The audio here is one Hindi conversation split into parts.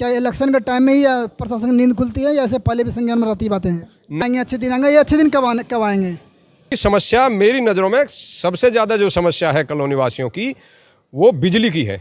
क्या इलेक्शन के टाइम में ही प्रशासन की नींद खुलती है या ऐसे पहले भी संज्ञान में रहती बातें हैं? आएंगे अच्छे दिन, आएंगे, ये अच्छे दिन कब आएंगे? समस्या मेरी नज़रों में सबसे ज़्यादा जो समस्या है कॉलोनी वासियों की, वो बिजली की है।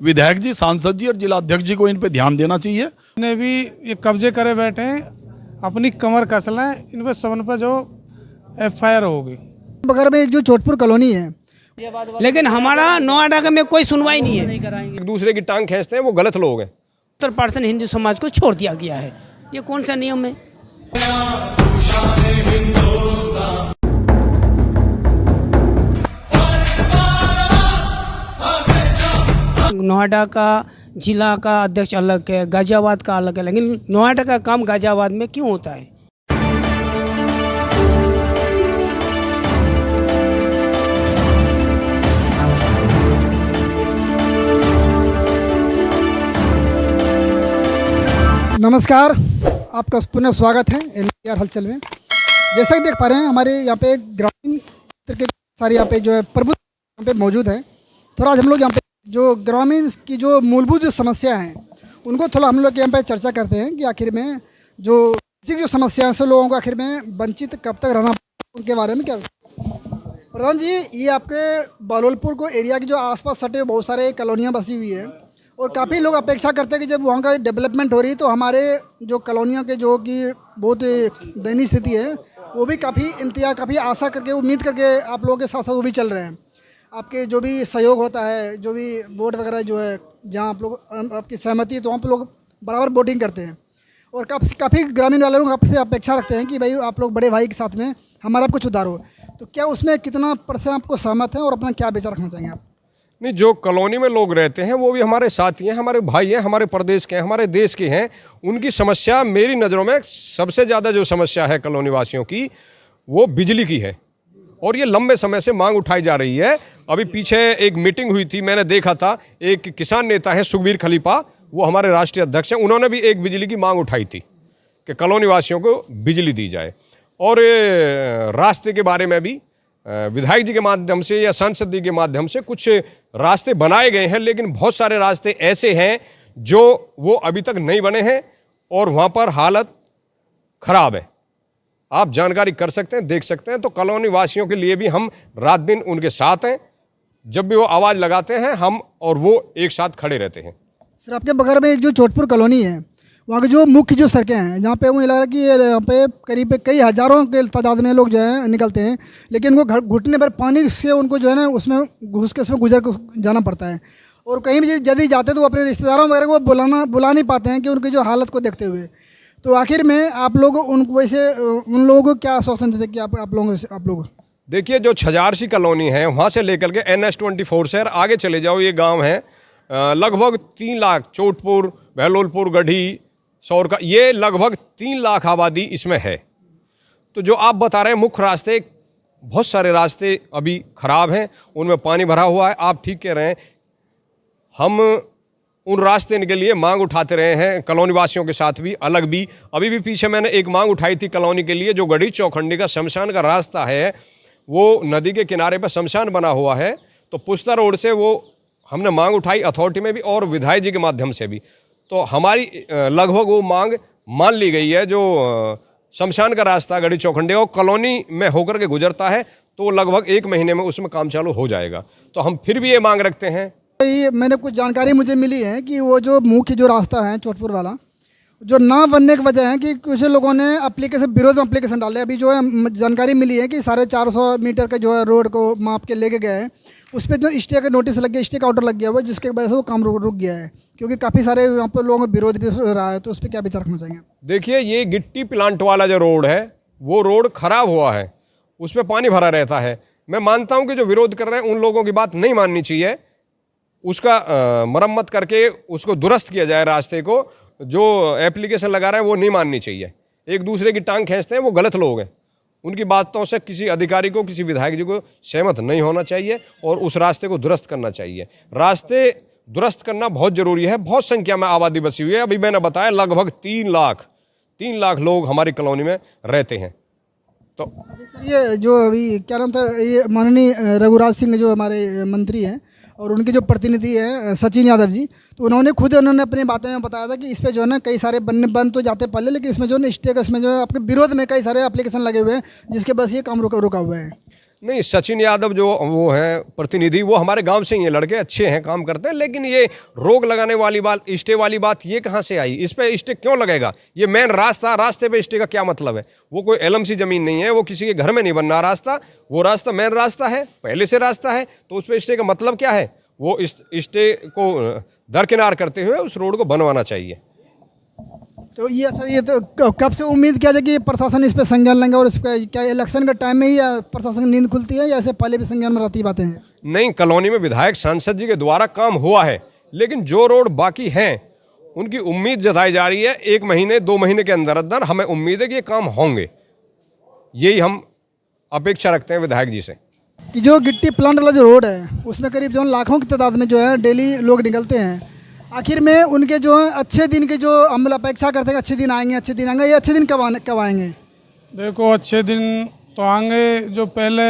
विधायक जी, सांसद जी और जिला अध्यक्ष जी को इन पे ध्यान देना चाहिए। ने भी ये कब्जे करे बैठे हैं, अपनी कमर कस लें, इन पे सबन पर जो FIR होगी। बगैर में जो चोटपुर कॉलोनी है, लेकिन हमारा नोएडा में कोई सुनवाई नहीं है। एक दूसरे की टांग खींचते हैं, वो गलत लोग हैं। 70% हिंदू समाज को छोड़ दिया गया है, ये कौन सा नियम है? नोएडा का जिला का अध्यक्ष अलग है, गाजियाबाद का अलग है, लेकिन नोएडा का काम गाजियाबाद में क्यों होता है? नमस्कार, आपका पुनः स्वागत है NTR हलचल में। जैसा कि देख पा रहे हैं, हमारे यहाँ पे ग्रामीण क्षेत्र के सारे यहाँ पे जो है प्रबुद्ध यहाँ पे मौजूद है। थोड़ा आज हम लोग यहाँ पे जो ग्रामीण की जो मूलभूत जो समस्या हैं उनको थोड़ा हम लोग यहाँ पे चर्चा करते हैं कि आखिर में जो बेसिक जो समस्या से लोगों को आखिर में वंचित कब तक रहना, उनके बारे में क्या। प्रधान जी, ये आपके बहलोलपुर को एरिया की जो आसपास सटे बहुत सारे कॉलोनियाँ बसी हुई है और काफ़ी लोग अपेक्षा करते हैं कि जब वहाँ का डेवलपमेंट हो रही है तो हमारे जो कॉलोनियों के जो कि बहुत दयनीय स्थिति है वो भी काफ़ी इंतजार, काफ़ी आशा करके, उम्मीद करके आप लोगों के साथ साथ वो भी चल रहे हैं। आपके जो भी सहयोग होता है, जो भी वोट वगैरह जो है, जहाँ आप लोग आपकी सहमति है तो वहाँ पर लोग बराबर वोटिंग करते हैं और काफ़ी ग्रामीण वाले लोग आपसे अपेक्षा रखते हैं कि भाई आप लोग बड़े भाई के साथ में हमारा कुछ सुधार हो। तो क्या उसमें कितना % आपको सहमत है और अपना क्या विचार रखना चाहेंगे आप? नहीं, जो कॉलोनी में लोग रहते हैं वो भी हमारे साथी हैं, हमारे भाई हैं, हमारे प्रदेश के हैं, हमारे देश के हैं। उनकी समस्या मेरी नज़रों में सबसे ज़्यादा जो समस्या है कॉलोनी वासियों की, वो बिजली की है और ये लंबे समय से मांग उठाई जा रही है। अभी पीछे एक मीटिंग हुई थी, मैंने देखा था, एक किसान नेता है सुखबीर खलीफा, वो हमारे राष्ट्रीय अध्यक्ष हैं, उन्होंने भी एक बिजली की मांग उठाई थी कि कॉलोनी वासियों को बिजली दी जाए। और रास्ते के बारे में भी विधायक जी के माध्यम से या सांसद जी के माध्यम से कुछ रास्ते बनाए गए हैं, लेकिन बहुत सारे रास्ते ऐसे हैं जो वो अभी तक नहीं बने हैं और वहाँ पर हालत खराब है। आप जानकारी कर सकते हैं, देख सकते हैं। तो कॉलोनी वासियों के लिए भी हम रात दिन उनके साथ हैं, जब भी वो आवाज़ लगाते हैं हम और वो एक साथ खड़े रहते हैं। सर, आपके बगल में एक जो चोटपुर कॉलोनी है, वहाँ की जो मुख्य जो सड़कें हैं, जहाँ पे मुझे लग रहा है कि यहाँ पे करीब कई हज़ारों के तादाद में लोग जो है निकलते हैं, लेकिन उनको घुटने पर पानी से उनको जो है ना उसमें घुस के उसमें गुजर के जाना पड़ता है और कहीं भी यदि जाते तो वो अपने रिश्तेदारों वगैरह को बुला नहीं पाते हैं कि उनकी जो हालत को देखते हुए। तो आखिर में आप लोग उन लोगों को क्या आश्वासन देते कि आप लोग देखिए, जो छजारसी कॉलोनी है वहाँ से लेकर के NH-24 शहर आगे चले जाओ, ये गांव है लगभग 3 लाख, चोटपुर, बहलोलपुर, गढ़ी, सौर का, ये लगभग 3 लाख आबादी इसमें है। तो जो आप बता रहे हैं मुख्य रास्ते, बहुत सारे रास्ते अभी ख़राब हैं, उनमें पानी भरा हुआ है। आप ठीक कह रहे हैं, हम उन रास्ते के लिए मांग उठाते रहे हैं कॉलोनी वासियों के साथ भी, अलग भी। अभी भी पीछे मैंने एक मांग उठाई थी कॉलोनी के लिए, जो गढ़ी चौखंडी का शमशान का रास्ता है, वो नदी के किनारे पर शमशान बना हुआ है। तो पुस्ता रोड से वो हमने मांग उठाई अथॉरिटी में भी और विधायक जी के माध्यम से भी। तो हमारी लगभग वो मांग मान ली गई है। जो शमशान का रास्ता गढ़ी चौखंडे और कॉलोनी में होकर के गुजरता है, तो वो लगभग 1 महीने में उसमें काम चालू हो जाएगा। तो हम फिर भी ये मांग रखते हैं। ये मैंने कुछ जानकारी मुझे मिली है कि वो जो मुख्य जो रास्ता है चोटपुर वाला, जो ना बनने की वजह है कि कुछ लोगों ने विरोध में एप्लीकेशन डाले। अभी जो है जानकारी मिली है कि 450 मीटर का जो है रोड को माप के लेके गए हैं, उस पर जो स्टे का नोटिस लग गया, स्टे का ऑर्डर लग गया हुआ, जिसके वजह से वो काम रुक गया है, क्योंकि काफ़ी सारे यहाँ पर लोगों का विरोध भी हो रहा है। तो उस पर क्या विचार रखना चाहिए? देखिए, ये गिट्टी प्लांट वाला जो रोड है, वो रोड खराब हुआ है, उस पर पानी भरा रहता है। मैं मानता हूँ कि जो विरोध कर रहे हैं उन लोगों की बात नहीं माननी चाहिए, उसका मरम्मत करके उसको दुरुस्त किया जाए। रास्ते को जो एप्लीकेशन लगा रहे हैं वो नहीं माननी चाहिए। एक दूसरे की टांग खींचते हैं, वो गलत लोग हैं। उनकी बातों से किसी अधिकारी को, किसी विधायक जी को सहमत नहीं होना चाहिए और उस रास्ते को दुरुस्त करना चाहिए। रास्ते दुरुस्त करना बहुत ज़रूरी है। बहुत संख्या में आबादी बसी हुई है। अभी मैंने बताया लगभग 3 लाख लोग हमारी कॉलोनी में रहते हैं। तो सर, ये जो अभी क्या नाम था, ये माननीय रघुराज सिंह जो हमारे मंत्री हैं, और उनके जो प्रतिनिधि हैं सचिन यादव जी, तो उन्होंने अपनी बातें में बताया था कि इस पे जो है ना कई सारे बन तो जाते पहले, लेकिन इसमें जो है स्टे का इसमें जो है आपके विरोध में कई सारे एप्लीकेशन लगे हुए हैं जिसके बस ये काम रुका हुआ है। नहीं, सचिन यादव जो वो हैं प्रतिनिधि, वो हमारे गांव से ही हैं, लड़के अच्छे हैं, काम करते हैं, लेकिन ये रोक लगाने वाली बात, स्टे वाली बात, ये कहाँ से आई? इस पे स्टे क्यों लगेगा? ये मेन रास्ते पे स्टे का क्या मतलब है? वो कोई एलएमसी जमीन नहीं है, वो किसी के घर में नहीं बनना रास्ता, वो रास्ता मेन रास्ता है, पहले से रास्ता है, तो उस पर स्टे का मतलब क्या है? वो इस स्टे को दरकिनार करते हुए उस रोड को बनवाना चाहिए। तो ये अच्छा, ये तो कब से उम्मीद किया जाए कि प्रशासन इस पे संज्ञान लेंगे, और इसका क्या इलेक्शन के टाइम में ही प्रशासन की नींद खुलती है या ऐसे पहले भी संज्ञान में रहती बातें हैं? नहीं, कॉलोनी में विधायक सांसद जी के द्वारा काम हुआ है, लेकिन जो रोड बाकी हैं उनकी उम्मीद जताई जा रही है 1 महीने 2 महीने के अंदर अंदर हमें उम्मीद है कि ये काम होंगे। यही हम अपेक्षा रखते हैं विधायक जी से। कि जो गिट्टी प्लांट वाला जो रोड है उसमें करीब जो लाखों की तादाद में जो है डेली लोग निकलते हैं, आखिर में उनके जो अच्छे दिन के जो हम अपेक्षा करते हैं अच्छे दिन आएंगे, ये अच्छे दिन कब आएंगे? देखो, अच्छे दिन तो आएंगे, जो पहले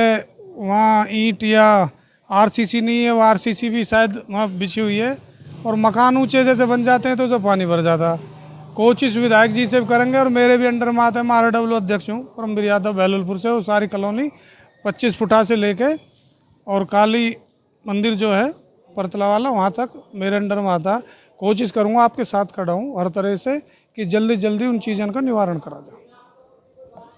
वहाँ ईंट या आरसीसी नहीं है, वो आरसीसी भी शायद वहाँ बिछी हुई है, और मकान ऊंचे जैसे बन जाते हैं तो जो पानी भर जाता। कोशिश विधायक जी से भी करेंगे, और मेरे भी अंडर में आता है, मैं RW अध्यक्ष हूँ परमवीर यादव बहलोलपुर से। वो सारी कॉलोनी 25 फुटा से लेके और काली मंदिर जो है परतला वाला, वहाँ तक मेरे अंडर में आता। कोशिश करूँगा, आपके साथ खड़ा हूँ हर तरह से, कि जल्दी जल्दी उन चीज़ों का निवारण करा जाए।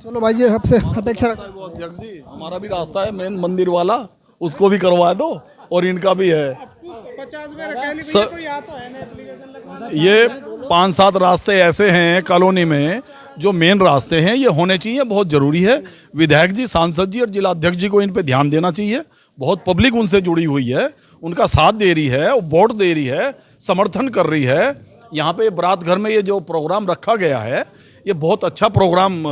चलो भाई जी, सबसे अपेक्षा वो अध्यक्ष जी, हमारा भी रास्ता है मेन मंदिर वाला, उसको भी करवा दो, और इनका भी है। ये 5-7 रास्ते ऐसे हैं कॉलोनी में जो मेन रास्ते हैं, ये होने चाहिए, बहुत ज़रूरी है। विधायक जी, सांसद जी और जिला अध्यक्ष जी को इन पे ध्यान देना चाहिए। बहुत पब्लिक उनसे जुड़ी हुई है, उनका साथ दे रही है, वोट दे रही है, समर्थन कर रही है। यहाँ पे बारात घर में ये जो प्रोग्राम रखा गया है, ये बहुत अच्छा प्रोग्राम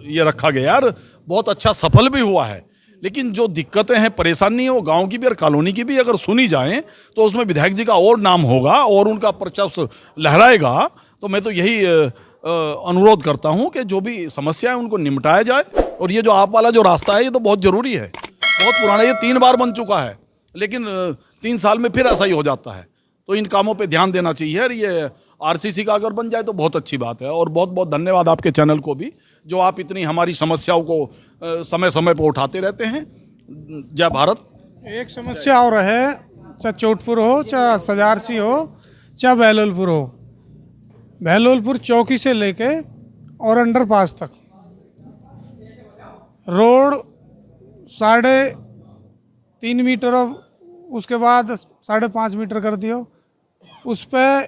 ये रखा गया और बहुत अच्छा सफल भी हुआ है। लेकिन जो दिक्कतें हैं, परेशानी है, वो गांव की भी और कॉलोनी की भी अगर सुनी जाएं तो उसमें विधायक जी का और नाम होगा और उनका वर्चस्व लहराएगा। तो मैं तो यही अनुरोध करता हूं कि जो भी समस्या है उनको निपटाया जाए। और ये जो आप वाला जो रास्ता है, ये तो बहुत ज़रूरी है, बहुत पुराना, ये 3 बार बन चुका है, लेकिन 3 साल में फिर ऐसा ही हो जाता है। तो इन कामों पे ध्यान देना चाहिए। और ये आरसीसी का अगर बन जाए तो बहुत अच्छी बात है। और बहुत बहुत धन्यवाद आपके चैनल को भी, जो आप इतनी हमारी समस्याओं को समय समय पर उठाते रहते हैं। जय भारत। एक समस्या और है, चाहे चोटपुर हो, चाहे सजारसी हो, चाहे बहलोलपुर हो, बहलोलपुर चौकी से लेके और अंडरपास तक रोड 3.5 मीटर, उसके बाद 5.5 मीटर कर दियो। उस पर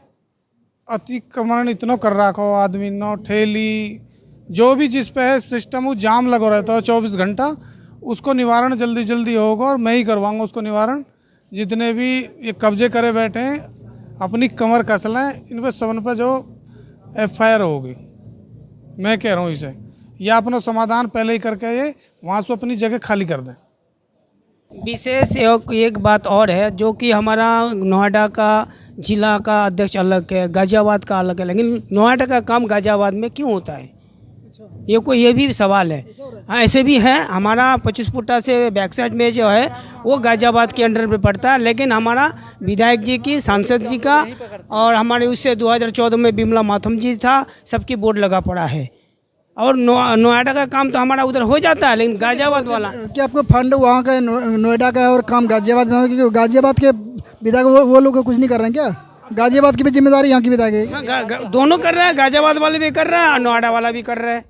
अतिक्रमण इतना कर रखो आदमी, नो ठेली जो भी जिस पे है सिस्टम, वो जाम लगा रहता है 24 घंटा। उसको निवारण जल्दी जल्दी होगा, और मैं ही करवाऊंगा उसको निवारण। जितने भी ये कब्जे करे बैठे हैं, अपनी कमर कस लें, इन पर सबन पर जो FIR होगी, मैं कह रहा हूँ इसे, या अपना समाधान पहले ही करके ये वहाँ से अपनी जगह खाली कर दें। विशेष एक बात और है, जो कि हमारा नोएडा का जिला का अध्यक्ष अलग है, गाजियाबाद का अलग है, लेकिन नोएडा का काम गाजियाबाद में क्यों होता है? ये भी सवाल है। हाँ, ऐसे भी है। हमारा 25 फुटा से बैक साइड में जो है वो गाजियाबाद के अंडर में पड़ता है, लेकिन हमारा विधायक जी की, सांसद जी का, और हमारे उससे 2014 में बिमला माथुम जी था, सबकी बोर्ड लगा पड़ा है। और नोएडा का काम तो हमारा उधर हो जाता है, लेकिन गाजियाबाद वाला, क्या आपको फंड वहाँ का नोएडा का है और काम गाजियाबाद में हो? क्योंकि गाजियाबाद के विधायक वो लोग कुछ नहीं कर रहे हैं क्या? गाजियाबाद की भी जिम्मेदारी यहाँ की विधायक है। दोनों कर रहे हैं, गाजियाबाद वाले भी कर रहे हैं और नोएडा वाला भी कर रहे हैं।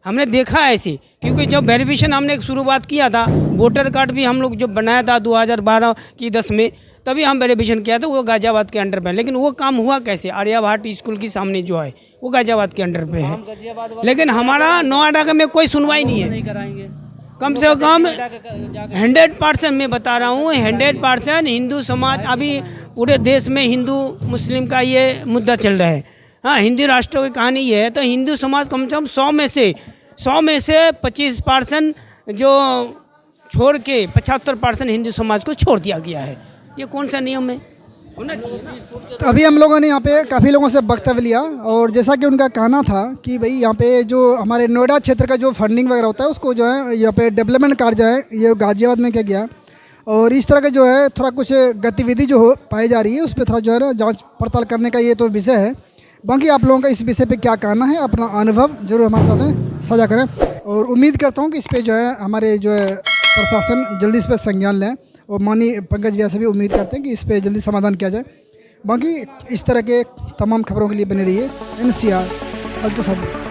हमने देखा है ऐसी, क्योंकि जब वेरिफिकेशन हमने शुरुआत किया था, वोटर कार्ड भी हम लोग जब बनाया था 2012 की 10 में, तभी हम वेरिफिकेशन किया था, वो गाजियाबाद के अंडर पे। लेकिन वो काम हुआ कैसे? आर्याभाट स्कूल के सामने जो है वो गाजियाबाद के अंडर पे है, लेकिन हमारा नोएडा का में कोई सुनवाई नहीं है। कम से कम 100% मैं बता रहा हूँ, 100% हिंदू समाज, अभी पूरे देश में हिंदू मुस्लिम का ये मुद्दा चल रहा है। हाँ, हिंदी राष्ट्रों की कहानी ये है, तो हिंदू समाज कम से कम 100 में से 25% जो छोड़ के 75% हिंदू समाज को छोड़ दिया गया है। ये कौन सा नियम है? होना चाहिए ना। तो अभी हम लोगों ने यहाँ पे काफ़ी लोगों से वक्तव्य लिया, और जैसा कि उनका कहना था कि भाई यहाँ पे जो हमारे नोएडा क्षेत्र का जो फंडिंग वगैरह होता है, उसको जो है यहाँ पे डेवलपमेंट कार्य जो है ये गाजियाबाद में किया गया। और इस तरह के जो है थोड़ा कुछ गतिविधि जो हो पाई जा रही है उस पर थोड़ा जो है ना जांच पड़ताल करने का ये तो विषय है। बाकी आप लोगों का इस विषय पे क्या कहना है, अपना अनुभव जरूर हमारे साथ में साझा करें। और उम्मीद करता हूँ कि इस पे जो है हमारे जो है प्रशासन जल्दी इस पर संज्ञान लें, और माननीय पंकज भैया से भी उम्मीद करते हैं कि इस पर जल्दी समाधान किया जाए। बाकी इस तरह के तमाम खबरों के लिए बने रहिए NCR हलचल।